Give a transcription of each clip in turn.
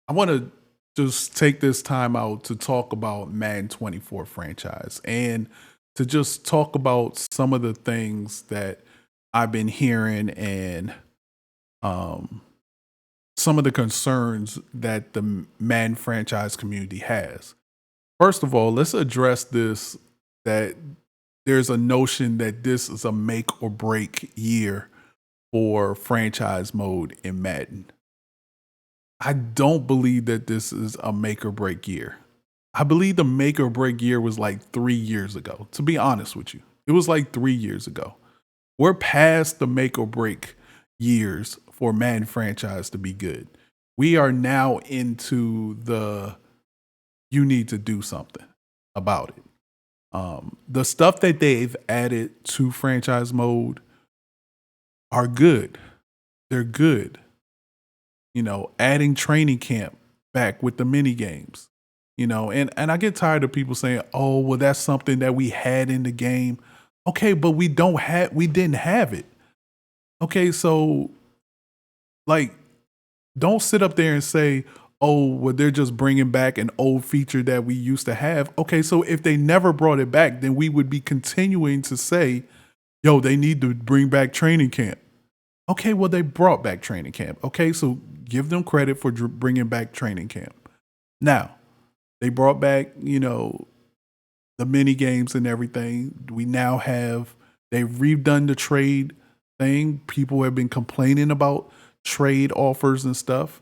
I want to just take this time out to talk about Madden 24 franchise and to just talk about some of the things that I've been hearing and um, some of the concerns that the Madden franchise community has. First of all, let's address this that there's a notion that this is a make or break year for franchise mode in Madden. I don't believe that this is a make or break year. I believe the make or break year was like 3 years ago, to be honest with you. It was like 3 years ago. We're past the make or break years for Madden franchise to be good. We are now into the you need to do something about it. The stuff that they've added to franchise mode are good. They're good. Adding training camp back with the mini games. And I get tired of people saying, "Oh, well, that's something that we had in the game." Okay, but we didn't have it. Okay, so like, don't sit up there and say, "Oh, well, they're just bringing back an old feature that we used to have." Okay, so if they never brought it back, then we would be continuing to say, "Yo, they need to bring back training camp." Okay, well, they brought back training camp. Okay, so give them credit for bringing back training camp. Now, they brought back, the mini games and everything. They've redone the trade thing. People have been complaining about trade offers and stuff.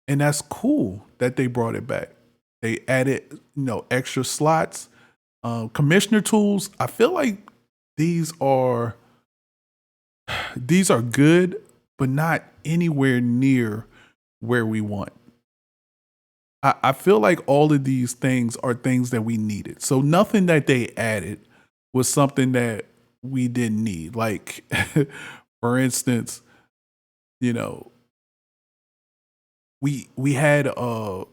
And that's cool that they brought it back. They added, extra slots, commissioner tools. I feel like these are these are good, but not anywhere near where we want. I feel like all of these things are things that we needed. So nothing that they added was something that we didn't need. Like, for instance, you know, we had I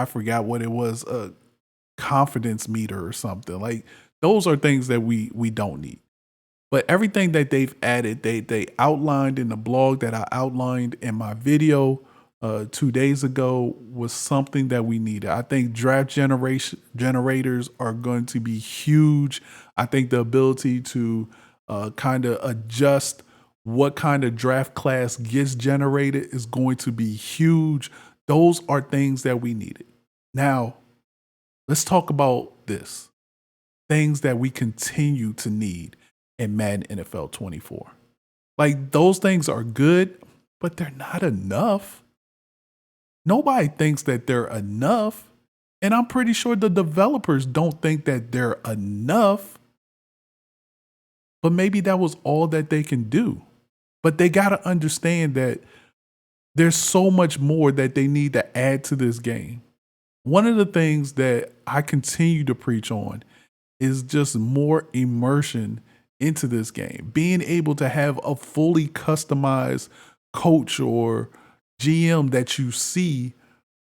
forgot what it was, a confidence meter or something. Like those are things that we don't need. But everything that they've added, they outlined in the blog that I outlined in my video 2 days ago was something that we needed. I think draft generation generators are going to be huge. I think the ability to kind of adjust what kind of draft class gets generated is going to be huge. Those are things that we needed. Now, let's talk about this things that we continue to need in Madden NFL 24. Like those things are good, but they're not enough. Nobody thinks that they're enough. And I'm pretty sure the developers don't think that they're enough, but maybe that was all that they can do. But they got to understand that there's so much more that they need to add to this game. One of the things that I continue to preach on is just more immersion into this game. Being able to have a fully customized coach or GM that you see,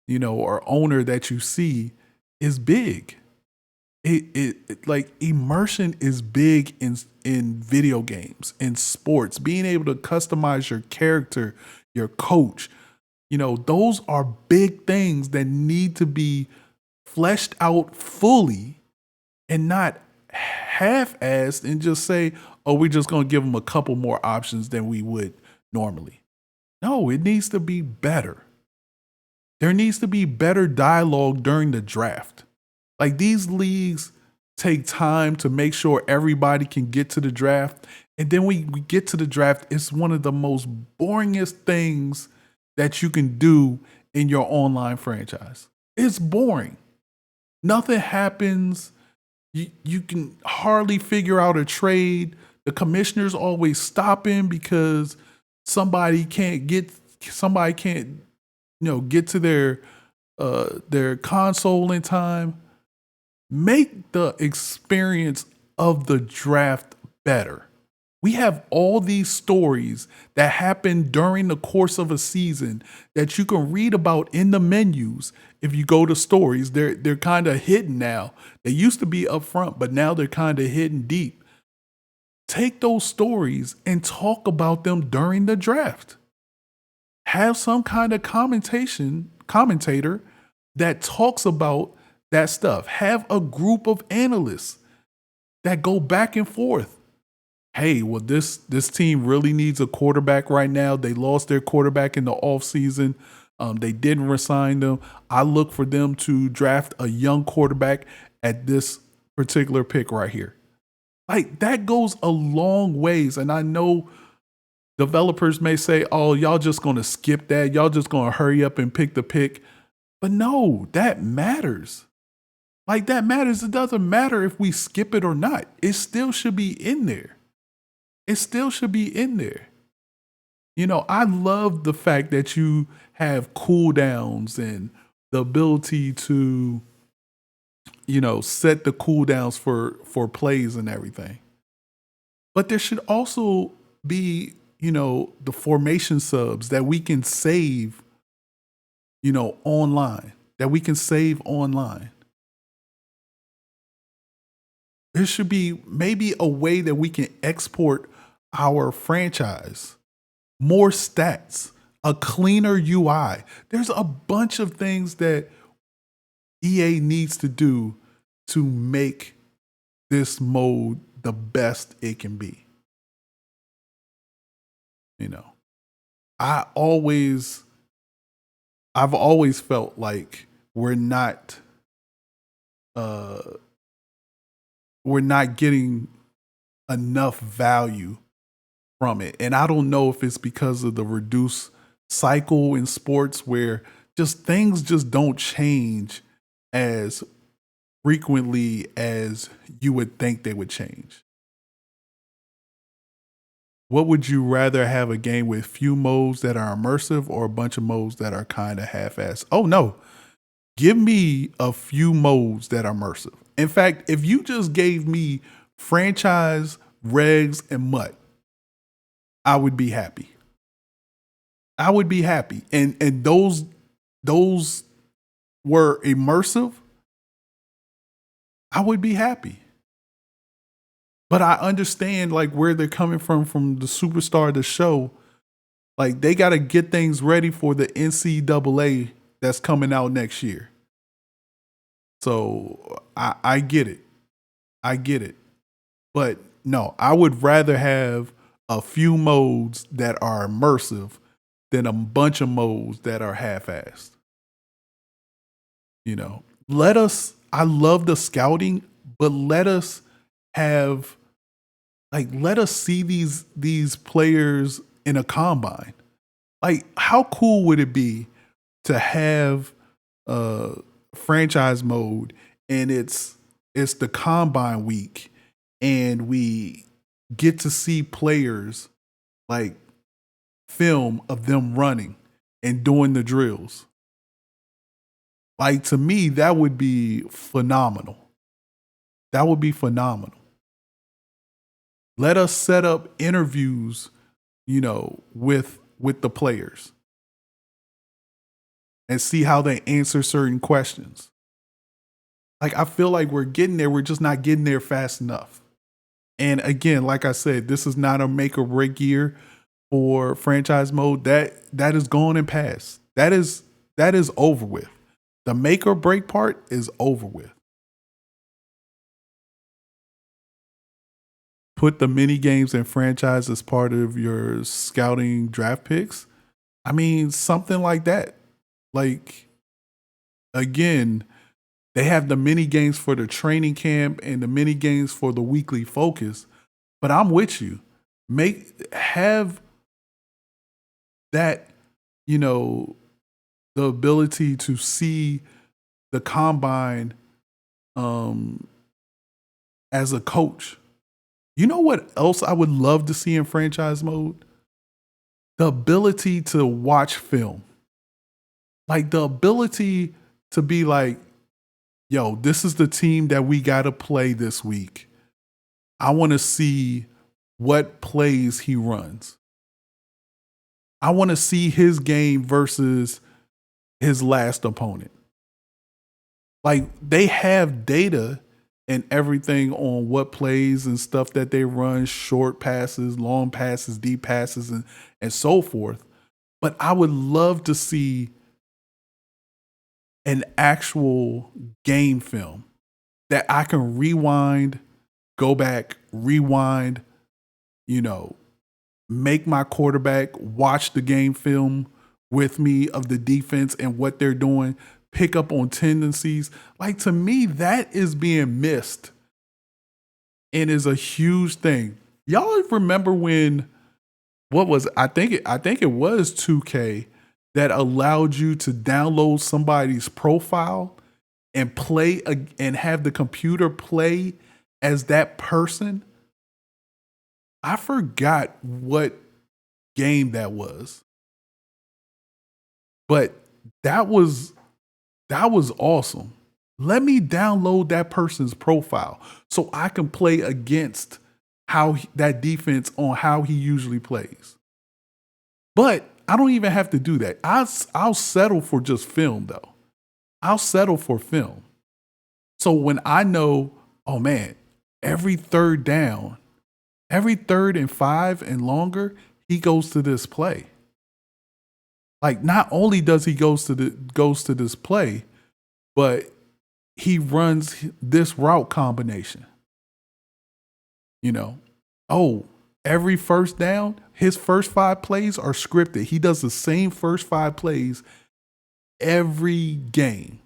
or owner that you see is big. Like immersion is big in video games, in sports. Being able to customize your character, your coach, those are big things that need to be fleshed out fully and not half-assed and just say, "Oh, we're just going to give them a couple more options than we would normally." No, it needs to be better. There needs to be better dialogue during the draft. Like these leagues take time to make sure everybody can get to the draft. And then we get to the draft, it's one of the most boringest things that you can do in your online franchise. It's boring. Nothing happens. You can hardly figure out a trade. The commissioner's always stopping because somebody can't get to their console in time. Make the experience of the draft better. We have all these stories that happen during the course of a season that you can read about in the menus. If you go to stories, they're kind of hidden now. They used to be up front, but now they're kind of hidden deep. Take those stories and talk about them during the draft. Have some kind of commentator that talks about that stuff. Have a group of analysts that go back and forth. Hey, well, this team really needs a quarterback right now. They lost their quarterback in the offseason. They didn't resign them. I look for them to draft a young quarterback at this particular pick right here. Like that goes a long ways. And I know developers may say, oh, y'all just gonna skip that. Y'all just gonna hurry up and pick the pick. But no, that matters. Like that matters. It doesn't matter if we skip it or not. It still should be in there. It still should be in there. You know, I love the fact that you have cooldowns and the ability to, set the cooldowns for plays and everything. But there should also be, the formation subs that we can save, online. That we can save online. There should be maybe a way that we can export our franchise, more stats, a cleaner UI. There's a bunch of things that EA needs to do to make this mode the best it can be. You know, I always, I've always felt like uh, we're not getting enough value from it. And I don't know if it's because of the reduced cycle in sports where just things just don't change as frequently as you would think they would change. What would you rather have, a game with few modes that are immersive or a bunch of modes that are kind of half-assed? Oh no, give me a few modes that are immersive. In fact, if you just gave me franchise, regs, and MUT, I would be happy. I would be happy. And those were immersive, I would be happy. But I understand like where they're coming from the superstar of the show. Like they got to get things ready for the NCAA that's coming out next year. So I get it. I get it. But no, I would rather have a few modes that are immersive than a bunch of modes that are half-assed. You know, I love the scouting, but have, let us see these players in a combine. Like, how cool would it be to have franchise mode and it's the combine week and we get to see players like film of them running and doing the drills. Like to me, that would be phenomenal. That would be phenomenal. Let us set up interviews, with the players and see how they answer certain questions. Like I feel like we're getting there, we're just not getting there fast enough. And again, like I said, this is not a make or break year for franchise mode. That is gone and past. That is over with. The make or break part is over with. Put the mini games and franchise as part of your scouting draft picks. I mean, something like that. Like again, they have the mini games for the training camp and the mini games for the weekly focus. But I'm with you. Have that, the ability to see the combine as a coach. You know what else I would love to see in franchise mode? The ability to watch film. Like the ability to be like, yo, this is the team that we got to play this week. I want to see what plays he runs. I want to see his game versus his last opponent. Like they have data and everything on what plays and stuff that they run, short passes, long passes, deep passes, and so forth. But I would love to see an actual game film that I can rewind, go back, rewind, you know, make my quarterback watch the game film with me of the defense and what they're doing, pick up on tendencies. Like, to me, that is being missed and is a huge thing. Y'all remember when, what was it? I think it was 2K that allowed you to download somebody's profile and and have the computer play as that person. I forgot what game that was, but that was that was awesome. Let me download that person's profile so I can play against that defense on how he usually plays. But I don't even have to do that. I'll settle for just film though. I'll settle for film. So when I know, oh man, every third down, every 3rd and 5 and longer, he goes to this play. Like, not only does he goes to this play, but he runs this route combination. You know, oh, every first down, his first 5 plays are scripted. He does the same first 5 plays every game.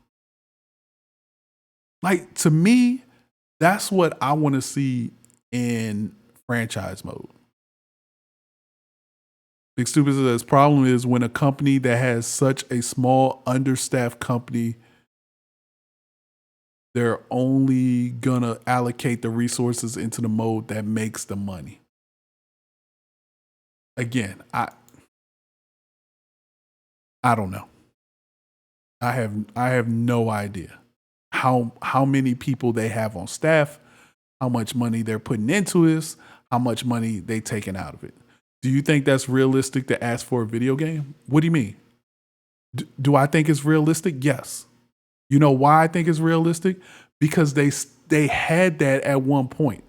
Like, to me, that's what I want to see in franchise mode. Big Stupid says, problem is when a company that has such a small, understaffed company, they're only gonna allocate the resources into the mode that makes the money. Again, I don't know. I have no idea how many people they have on staff, how much money they're putting into this, how much money they taking out of it. Do you think that's realistic to ask for a video game? What do you mean? Do I think it's realistic? Yes. You know why I think it's realistic? Because they had that at one point.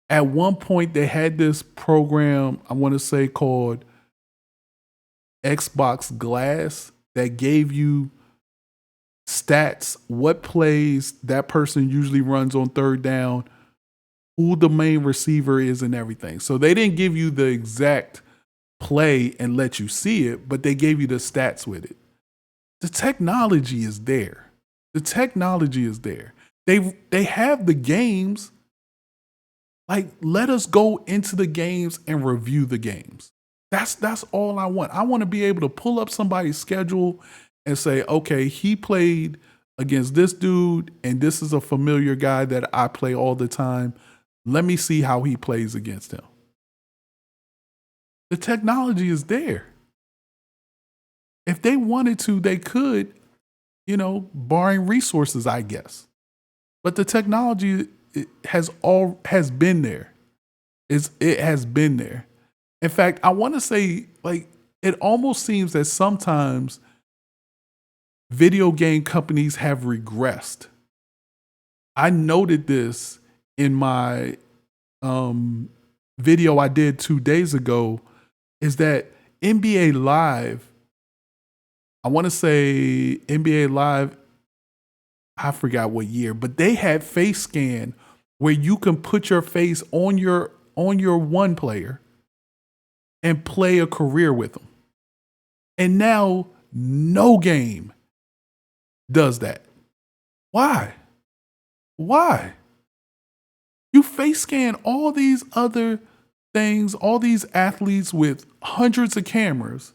At one point, they had this program, I want to say called Xbox Glass, that gave you stats, what plays that person usually runs on 3rd down, who the main receiver is, and everything. So they didn't give you the exact play and let you see it, but they gave you the stats with it. The technology is there. The technology is there. They have the games. Like, let us go into the games and review the games. That's all I want. I want to be able to pull up somebody's schedule and say, okay, he played against this dude, and this is a familiar guy that I play all the time. Let me see how he plays against him. The technology is there. If they wanted to, they could, barring resources, I guess. But the technology has been there. It has been there. In fact, I want to say, like, it almost seems that sometimes video game companies have regressed. I noted this in my video I did 2 days ago, is that NBA Live, I want to say NBA Live, I forgot what year, but they had face scan where you can put your face on your one player and play a career with them. And now no game does that. Why? Why? You face scan all these other things, all these athletes with hundreds of cameras,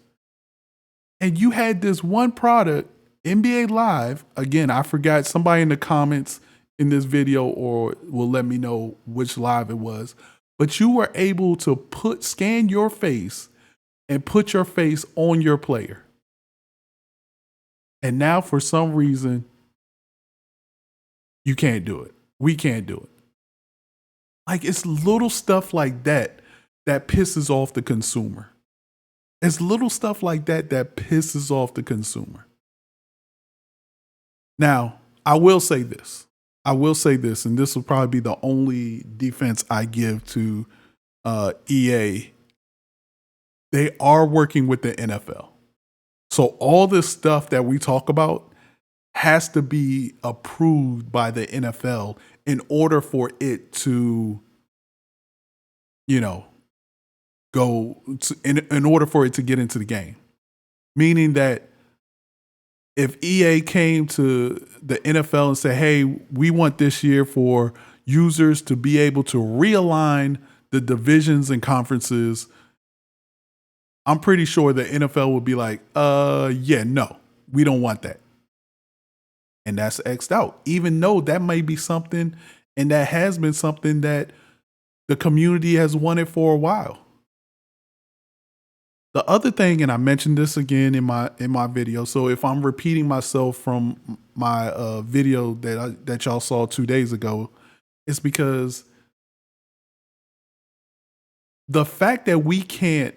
and you had this one product, NBA Live. Again, I forgot, somebody in the comments in this video or will let me know which live it was, but you were able to scan your face and put your face on your player. And now for some reason, you can't do it. We can't do it. Like, it's little stuff like that that pisses off the consumer. It's little stuff like that that pisses off the consumer. Now, I will say this, and this will probably be the only defense I give to EA they are working with the NFL. So all this stuff that we talk about has to be approved by the NFL in order for it to, you know, in order for it to get into the game. Meaning that if EA came to the NFL and said, hey, we want this year for users to be able to realign the divisions and conferences, I'm pretty sure the NFL would be like, yeah, no, we don't want that. And that's X'd out, even though that may be something, and that has been something that the community has wanted for a while. The other thing, and I mentioned this again in my video, so if I'm repeating myself from my video that y'all saw 2 days ago, it's because the fact that we can't,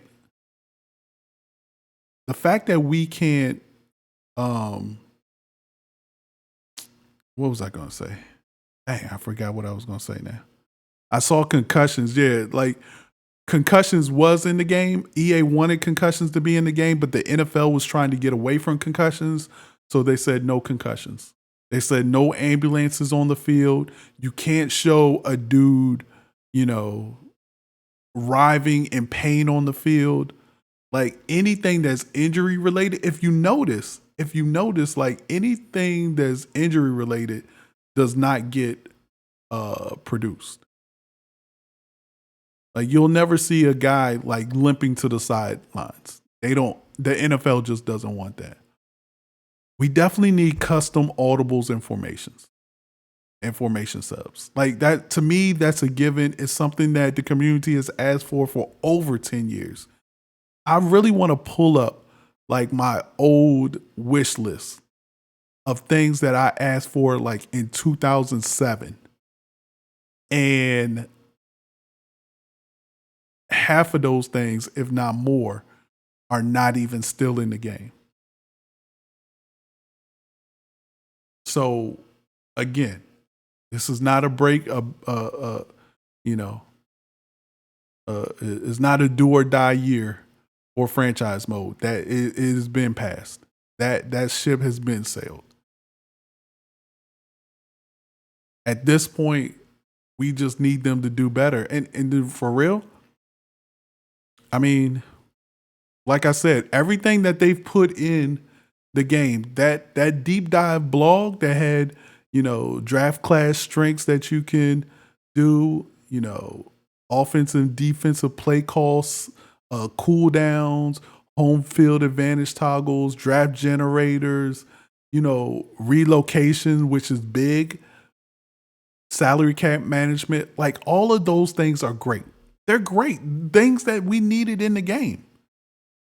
what was I gonna say? Dang, I forgot what I was gonna say now. I saw concussions, yeah, like concussions was in the game. EA wanted concussions to be in the game, but the NFL was trying to get away from concussions. So they said no concussions. They said no ambulances on the field. You can't show a dude, writhing in pain on the field. Like anything that's injury related, if you notice, like anything that's injury related does not get produced. Like you'll never see a guy like limping to the sidelines. The NFL just doesn't want that. We definitely need custom audibles and formation subs. Like that, to me, that's a given. It's something that the community has asked for over 10 years. I really want to pull up like my old wish list of things that I asked for like in 2007. And half of those things, if not more, are not even still in the game. So again, this is not a break. It's not a do or die year for franchise mode. That it has been passed. That ship has been sailed. At this point, we just need them to do better. And for real, I mean, like I said, everything that they've put in the game, that deep dive blog that had, draft class strengths that you can do, offensive and defensive play calls, cooldowns, home field advantage toggles, draft generators, relocation, which is big, salary cap management, like all of those things are great. They're great things that we needed in the game.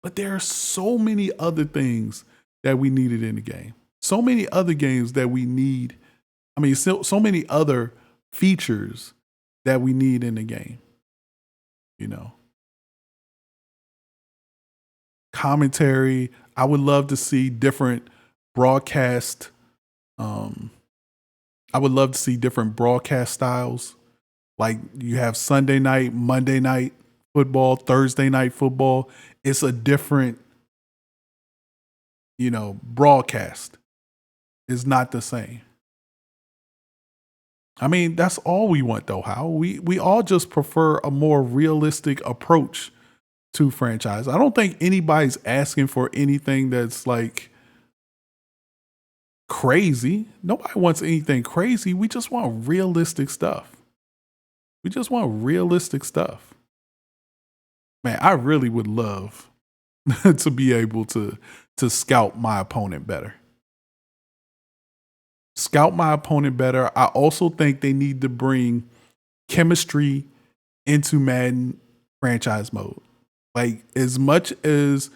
But there are so many other things that we needed in the game. So many other games that we need. I mean, so many other features that we need in the game. Commentary. I would love to see different broadcast. I would love to see different broadcast styles. Like you have Sunday night, Monday night football, Thursday night football. It's a different, broadcast. It's not the same. I mean, that's all we want though, How we all just prefer a more realistic approach to franchise. I don't think anybody's asking for anything that's like crazy. Nobody wants anything crazy. We just want realistic stuff. Man, I really would love to be able to scout my opponent better. I also think they need to bring chemistry into Madden franchise mode. Like as much as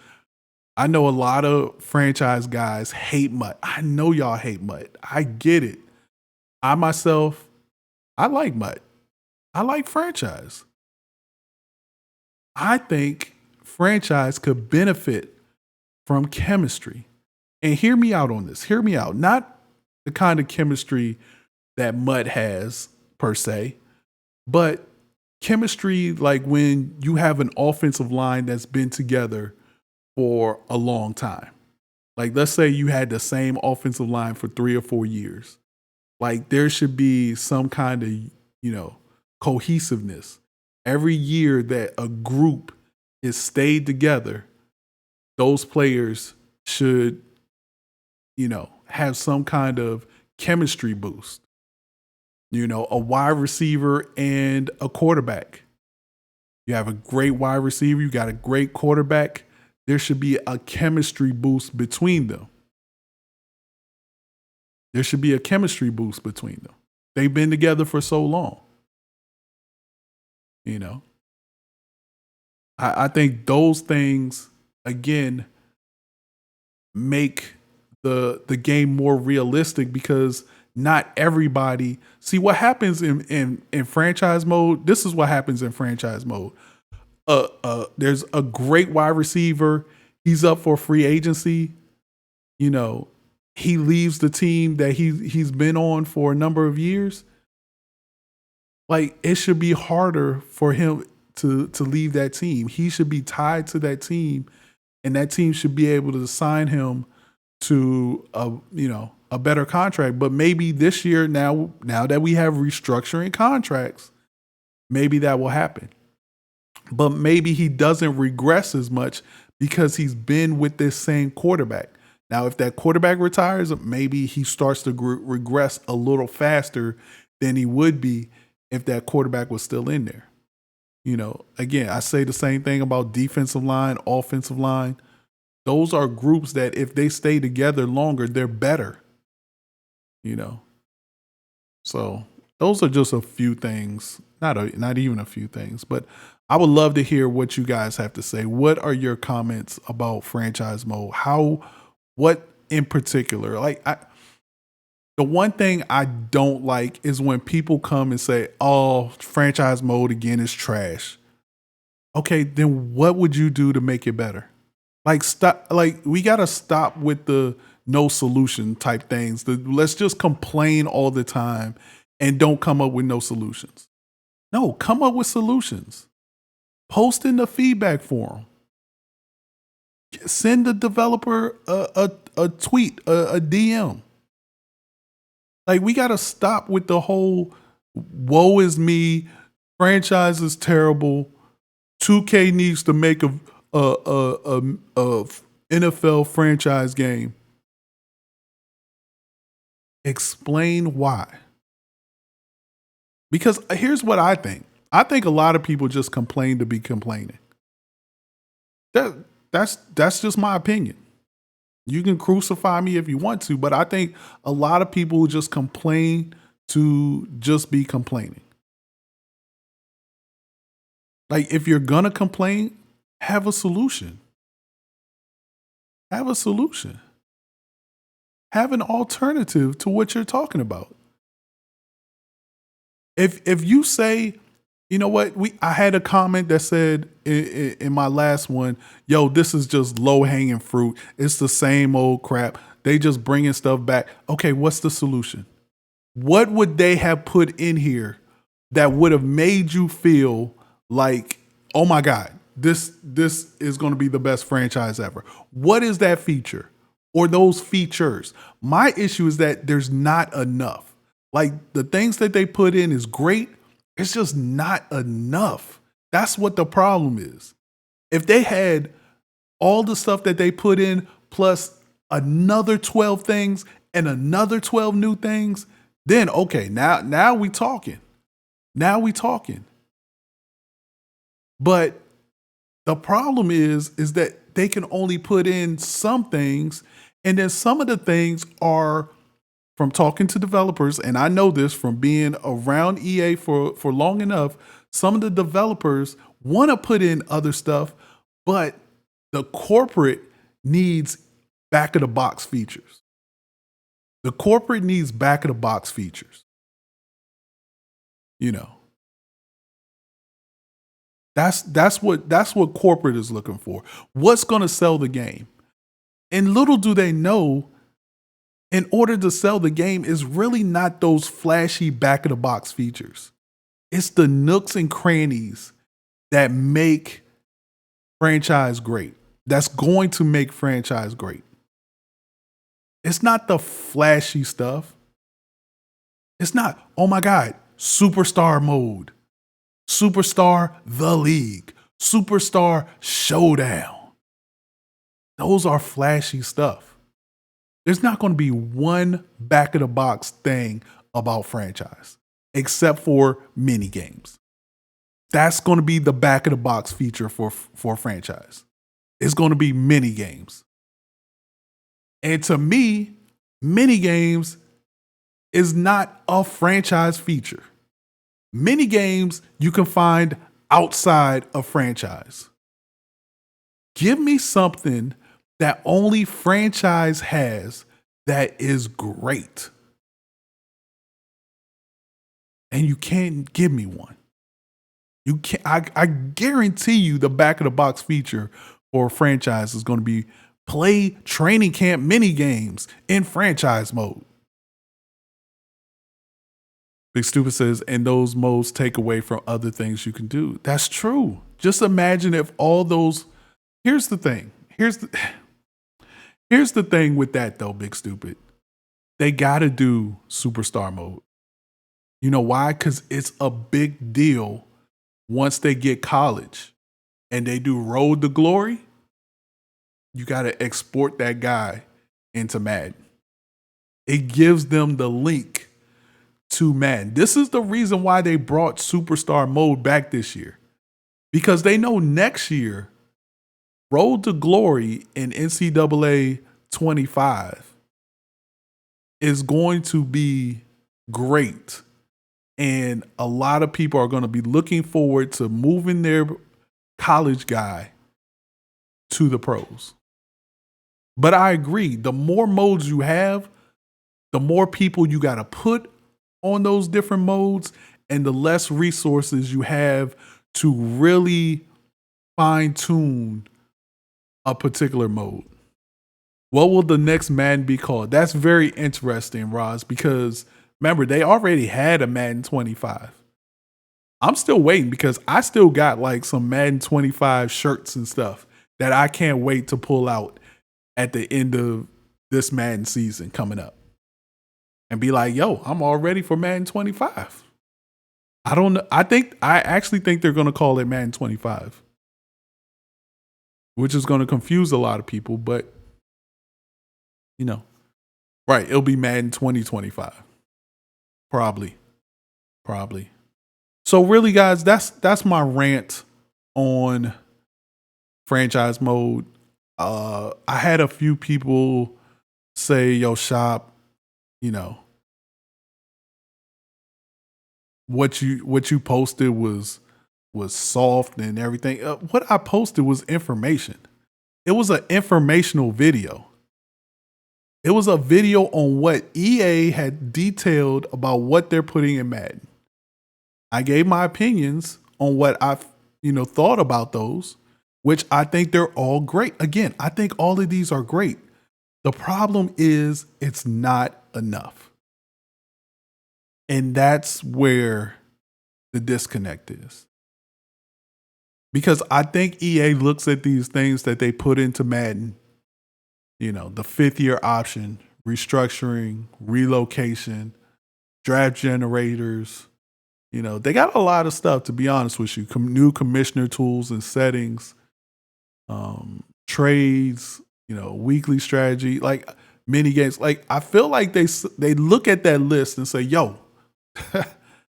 I know a lot of franchise guys hate MUT. I know y'all hate MUT. I get it. I myself, I like MUT. I like franchise. I think franchise could benefit from chemistry. And hear me out on this. Hear me out. Not the kind of chemistry that MUT has per se, but chemistry, like when you have an offensive line that's been together for a long time. Like, let's say you had the same offensive line for 3 or 4 years. Like, there should be some kind of, cohesiveness. Every year that a group is stayed together, those players should, have some kind of chemistry boost. A wide receiver and a quarterback. You have a great wide receiver, you got a great quarterback. There should be a chemistry boost between them. There should be a chemistry boost between them. They've been together for so long. You know, I think those things again make the game more realistic because not everybody see what happens in franchise mode. This is what happens in franchise mode. There's a great wide receiver. He's up for free agency. You know, he leaves the team that he's been on for a number of years. Like, it should be harder for him to leave that team. He should be tied to that team, and that team should be able to sign him to a better contract. But maybe this year, now that we have restructuring contracts, maybe that will happen. But maybe he doesn't regress as much because he's been with this same quarterback. Now, if that quarterback retires, maybe he starts to regress a little faster than he would be if that quarterback was still in there. Again, I say the same thing about defensive line, offensive line. Those are groups that if they stay together longer, they're better. So those are just a few things, not even a few things, but I would love to hear what you guys have to say. What are your comments about franchise mode? What in particular? The one thing I don't like is when people come and say, "Oh, franchise mode again is trash." Okay, then what would you do to make it better? Stop. We gotta stop with the no solution type things. Let's just complain all the time and don't come up with no solutions. No, come up with solutions. Post in the feedback forum. Send the developer a tweet, a DM. We got to stop with the whole woe is me, franchise is terrible, 2K needs to make a NFL franchise game. Explain why. Because here's what I think. I think a lot of people just complain to be complaining. That's just my opinion. You can crucify me if you want to, but I think a lot of people just complain to just be complaining. If you're gonna complain, have a solution. Have a solution. Have an alternative to what you're talking about. If you say, you know what, I had a comment that said in my last one, yo, this is just low hanging fruit. It's the same old crap. They just bringing stuff back. Okay, what's the solution? What would they have put in here that would have made you feel like, oh my God, this is going to be the best franchise ever? What is that feature or those features? My issue is that there's not enough. The things that they put in is great. It's just not enough. That's what the problem is. If they had all the stuff that they put in plus another 12 things and another 12 new things, then okay, now we talking. Now we talking. But the problem is that they can only put in some things, and then some of the things are from talking to developers, and I know this from being around EA for long enough, some of the developers want to put in other stuff, but the corporate needs back of the box features. The corporate needs back of the box features. That's what corporate is looking for. What's going to sell the game? And little do they know, in order to sell the game is really not those flashy back of the box features. It's the nooks and crannies that make franchise great. That's going to make franchise great. It's not the flashy stuff. It's not, oh my God, superstar mode, superstar the league, superstar showdown. Those are flashy stuff. There's not going to be one back of the box thing about franchise except for mini games. That's going to be the back of the box feature for franchise. It's going to be mini games. And to me, mini games is not a franchise feature. Mini games you can find outside of franchise. Give me something that only franchise has that is great. And you can't give me one. You can't. I guarantee you the back of the box feature for a franchise is going to be play training camp mini games in franchise mode. Big Stupid says, and those modes take away from other things you can do. That's true. Just imagine if all those. Here's the thing. Here's the thing with that though, Big Stupid. They got to do superstar mode. You know why? Because it's a big deal once they get college and they do Road to Glory. You got to export that guy into Madden. It gives them the link to Madden. This is the reason why they brought superstar mode back this year. Because they know next year, Road to Glory in NCAA 25 is going to be great. And a lot of people are going to be looking forward to moving their college guy to the pros. But I agree, the more modes you have, the more people you got to put on those different modes, and the less resources you have to really fine tune a particular mode. What will the next Madden be called? That's very interesting, Roz, because remember, they already had a Madden 25. I'm still waiting because I still got like some Madden 25 shirts and stuff that I can't wait to pull out at the end of this Madden season coming up and be like, yo, I'm all ready for Madden 25. I don't know. I actually think they're going to call it Madden 25, which is going to confuse a lot of people, but you know, right. It'll be Madden 2025. Probably. So really, guys, that's my rant on franchise mode. I had a few people say, yo, Shop, you know, what you posted was soft and everything. What I posted was information. It was an informational video. It was a video on what EA had detailed about what they're putting in Madden. I gave my opinions on what I've, thought about those, which I think they're all great. Again, I think all of these are great. The problem is it's not enough. And that's where the disconnect is. Because I think EA looks at these things that they put into Madden, the 5th-year option, restructuring, relocation, draft generators. They got a lot of stuff, to be honest with you. New commissioner tools and settings, trades, weekly strategy, like mini games. Like I feel like they look at that list and say, yo,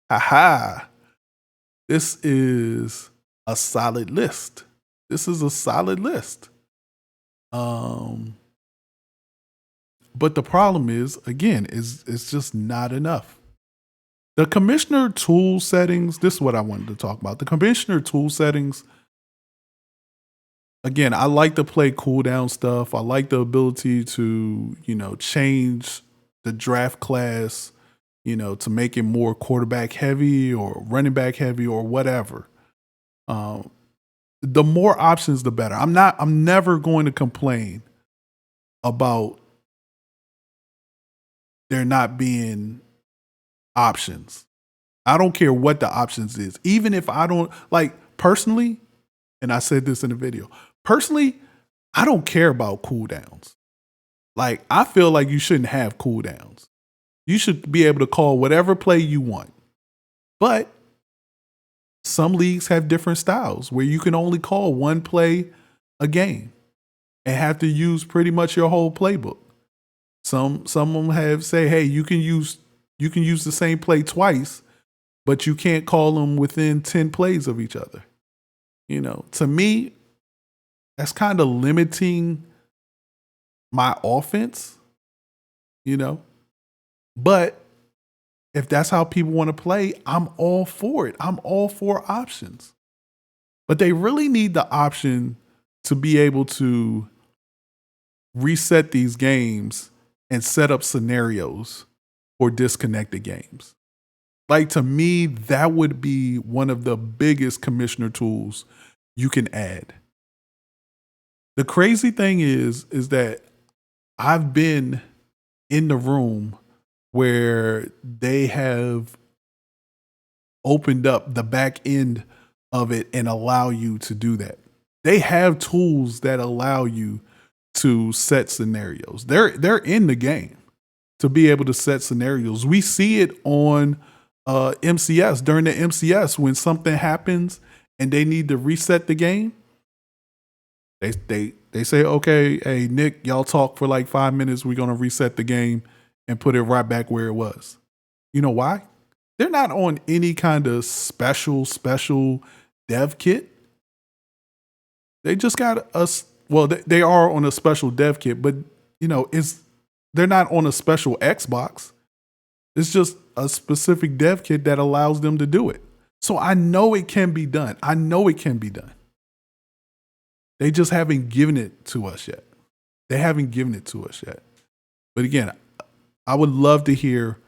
haha, this is a solid list. This is a solid list. But the problem is, again, it's just not enough. The commissioner tool settings, this is what I wanted to talk about. The commissioner tool settings, again, I like to play cooldown stuff. I like the ability to, change the draft class, to make it more quarterback heavy or running back heavy or whatever. The more options, the better. I'm never going to complain about there not being options. I don't care what the options is. Even if I don't like personally, and I said this in the video, personally, I don't care about cooldowns. Like, I feel like you shouldn't have cooldowns. You should be able to call whatever play you want. But some leagues have different styles where you can only call one play a game and have to use pretty much your whole playbook. Some of them have say, hey, you can use the same play twice, but you can't call them within 10 plays of each other. To me, that's kind of limiting my offense, But if that's how people want to play, I'm all for it. I'm all for options. But they really need the option to be able to reset these games and set up scenarios for disconnected games. Like, to me, that would be one of the biggest commissioner tools you can add. The crazy thing is that I've been in the room where they have opened up the back end of it and allow you to do that. They have tools that allow you to set scenarios. They're in the game to be able to set scenarios. We see it on MCS, during the MCS, when something happens and they need to reset the game. They say, okay, hey, Nick, y'all talk for like 5 minutes. We're going to reset the game and put it right back where it was. You know why? They're not on any kind of special dev kit. They just got us. Well, they are on a special dev kit, but they're not on a special Xbox. It's just a specific dev kit that allows them to do it. So I know it can be done. They just haven't given it to us yet. But again, I would love to hear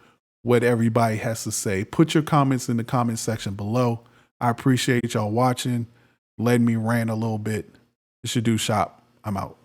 what everybody has to say. Put your comments in the comment section below. I appreciate y'all watching, letting me rant a little bit. It's your dude Shop. I'm out.